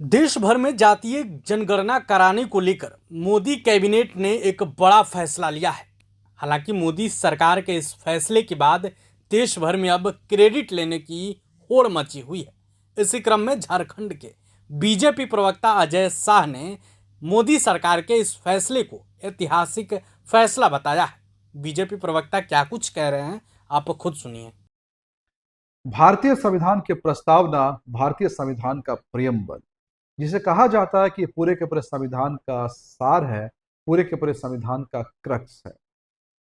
देश भर में जातीय जनगणना कराने को लेकर मोदी कैबिनेट ने एक बड़ा फैसला लिया है। हालांकि मोदी सरकार के इस फैसले के बाद देश भर में अब क्रेडिट लेने की होड़ मची हुई है। इसी क्रम में झारखंड के बीजेपी प्रवक्ता अजय शाह ने मोदी सरकार के इस फैसले को ऐतिहासिक फैसला बताया है। बीजेपी प्रवक्ता क्या कुछ कह रहे हैं, आप खुद सुनिए। भारतीय संविधान की प्रस्तावना भारतीय संविधान का प्रियम्बल, जिसे कहा जाता है कि पूरे के पूरे संविधान का सार है, पूरे के पूरे संविधान का क्रक्स है।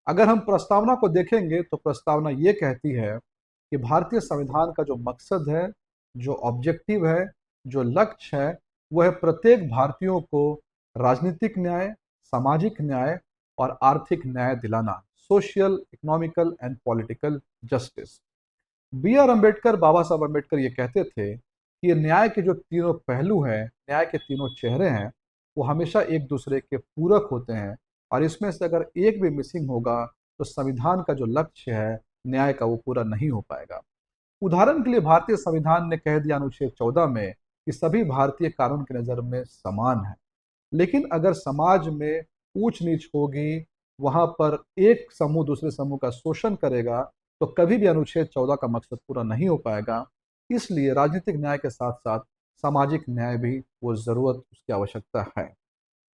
अगर हम प्रस्तावना को देखेंगे तो प्रस्तावना ये कहती है कि भारतीय संविधान का जो मकसद है, जो ऑब्जेक्टिव है, जो लक्ष्य है, वह है प्रत्येक भारतीयों को राजनीतिक न्याय, सामाजिक न्याय और आर्थिक न्याय दिलाना, social, economical and political justice. B R Ambedkar, Baba Saheb Ambedkar ये कहते थे कि ये न्याय के जो तीनों पहलू हैं, न्याय के तीनों चेहरे हैं, वो हमेशा एक दूसरे के पूरक होते हैं और इसमें से अगर एक भी मिसिंग होगा तो संविधान का जो लक्ष्य है न्याय का, वो पूरा नहीं हो पाएगा। उदाहरण के लिए भारतीय संविधान ने कह दिया अनुच्छेद 14 में कि सभी भारतीय कानून की नज़र में समान है। लेकिन अगर समाज में ऊंच नीच होगी, वहां पर एक समूह दूसरे समूह का शोषण करेगा, तो कभी भी अनुच्छेद 14 का मकसद पूरा नहीं हो पाएगा। इसलिए राजनीतिक न्याय के साथ साथ सामाजिक न्याय भी वो जरूरत, उसकी आवश्यकता है।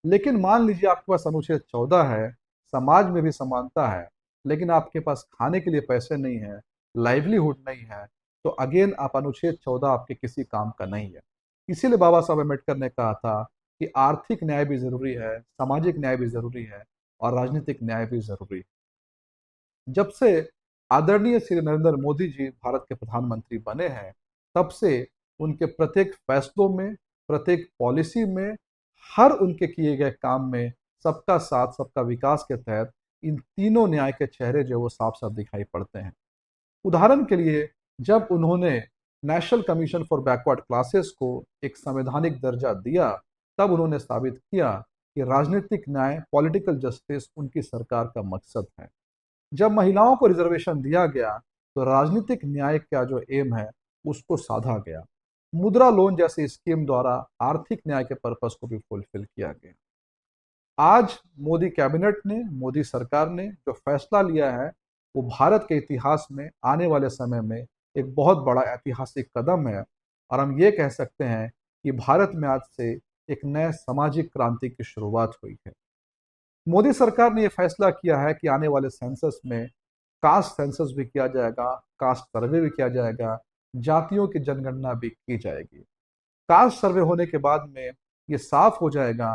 लेकिन मान लीजिए आपके पास अनुच्छेद 14 है, समाज में भी समानता है, लेकिन आपके पास खाने के लिए पैसे नहीं है, लाइवलीहुड नहीं है, तो अगेन आप अनुच्छेद 14 आपके किसी काम का नहीं है। इसीलिए बाबा साहब अम्बेडकर ने कहा था कि आर्थिक न्याय भी जरूरी है, सामाजिक न्याय भी जरूरी है और राजनीतिक न्याय भी जरूरी है। जब से आदरणीय श्री नरेंद्र मोदी जी भारत के प्रधानमंत्री बने हैं, तब से उनके प्रत्येक फैसलों में, प्रत्येक पॉलिसी में, हर उनके किए गए काम में सबका साथ सबका विकास के तहत इन तीनों न्याय के चेहरे जो वो साफ साफ दिखाई पड़ते हैं। उदाहरण के लिए, जब उन्होंने national commission for backward classes को एक संवैधानिक दर्जा दिया, तब उन्होंने साबित किया कि राजनीतिक न्याय, पॉलिटिकल जस्टिस उनकी सरकार का मकसद है। जब महिलाओं को रिजर्वेशन दिया गया तो राजनीतिक न्याय का जो एम है उसको साधा गया। मुद्रा लोन जैसी स्कीम द्वारा आर्थिक न्याय के पर्पस को भी फुलफिल किया गया। आज मोदी कैबिनेट ने, मोदी सरकार ने जो फैसला लिया है, वो भारत के इतिहास में आने वाले समय में एक बहुत बड़ा ऐतिहासिक कदम है और हम ये कह सकते हैं कि भारत में आज से एक नए सामाजिक क्रांति की शुरुआत हुई है। मोदी सरकार ने यह फैसला किया है कि आने वाले सेंसस में कास्ट सेंसस भी किया जाएगा, कास्ट सर्वे भी किया जाएगा, जातियों की जनगणना भी की जाएगी। कास्ट सर्वे होने के बाद में ये साफ हो जाएगा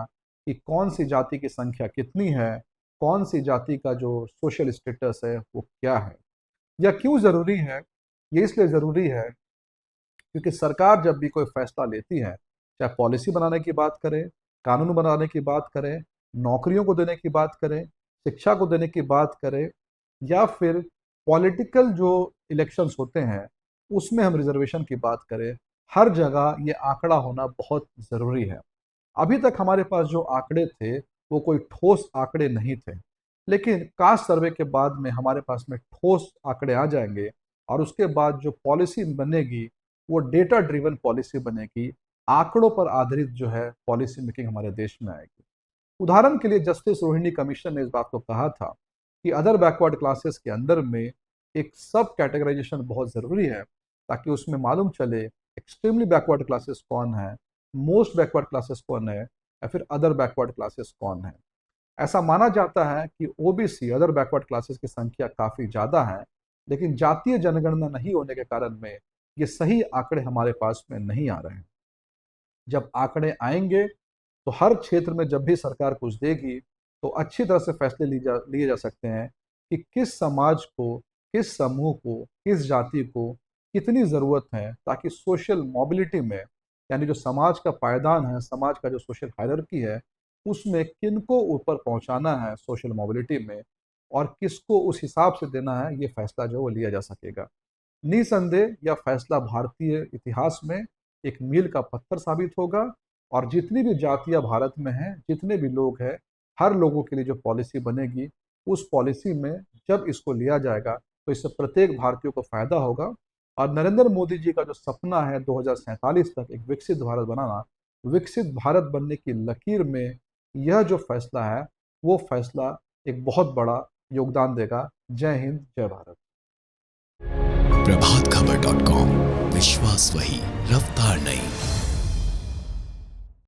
कि कौन सी जाति की संख्या कितनी है, कौन सी जाति का जो सोशल स्टेटस है वो क्या है। यह क्यों जरूरी है? ये इसलिए जरूरी है क्योंकि सरकार जब भी कोई फैसला लेती है, चाहे पॉलिसी बनाने की बात करें, कानून बनाने की बात करें, नौकरियों को देने की बात करें, शिक्षा को देने की बात करें, या फिर पॉलिटिकल जो इलेक्शंस होते हैं उसमें हम रिजर्वेशन की बात करें, हर जगह ये आंकड़ा होना बहुत ज़रूरी है। अभी तक हमारे पास जो आंकड़े थे वो कोई ठोस आंकड़े नहीं थे, लेकिन कास्ट सर्वे के बाद में हमारे पास में ठोस आंकड़े आ जाएंगे और उसके बाद जो पॉलिसी बनेगी वो डेटा ड्रिवन पॉलिसी बनेगी, आंकड़ों पर आधारित जो है पॉलिसी मेकिंग हमारे देश में आएगी। उदाहरण के लिए जस्टिस रोहिणी कमीशन ने इस बात को कहा था कि अदर बैकवर्ड क्लासेस के अंदर में एक सब कैटेगराइजेशन बहुत ज़रूरी है, ताकि उसमें मालूम चले एक्सट्रीमली बैकवर्ड क्लासेस कौन है, मोस्ट बैकवर्ड क्लासेस कौन है, या फिर अदर बैकवर्ड क्लासेस कौन है। ऐसा माना जाता है कि ओबीसी, अदर बैकवर्ड क्लासेस की संख्या काफ़ी ज़्यादा है, लेकिन जातीय जनगणना नहीं होने के कारण में ये सही आंकड़े हमारे पास में नहीं आ रहे हैं। जब आंकड़े आएंगे तो हर क्षेत्र में जब भी सरकार कुछ देगी तो अच्छी तरह से फैसले लिए जा सकते हैं कि किस समाज को, किस समूह को, किस जाति को कितनी ज़रूरत है, ताकि सोशल मोबिलिटी में, यानी जो समाज का पायदान है, समाज का जो सोशल हायरार्की है, उसमें किनको ऊपर पहुंचाना है सोशल मोबिलिटी में और किसको उस हिसाब से देना है, ये फैसला जो वो लिया जा सकेगा। निसंदेह यह फैसला भारतीय इतिहास में एक मील का पत्थर साबित होगा और जितनी भी जातियां भारत में हैं, जितने भी लोग हैं, हर लोगों के लिए जो पॉलिसी बनेगी, उस पॉलिसी में जब इसको लिया जाएगा तो इससे प्रत्येक भारतीय को फायदा होगा। और नरेंद्र मोदी जी का जो सपना है 2047 तक एक विकसित भारत बनाना, विकसित भारत बनने की लकीर में यह जो फैसला है वो फैसला एक बहुत बड़ा योगदान देगा। जय हिंद, जय भारत। प्रभात खबर.com, विश्वास वही, रफ्तार नहीं।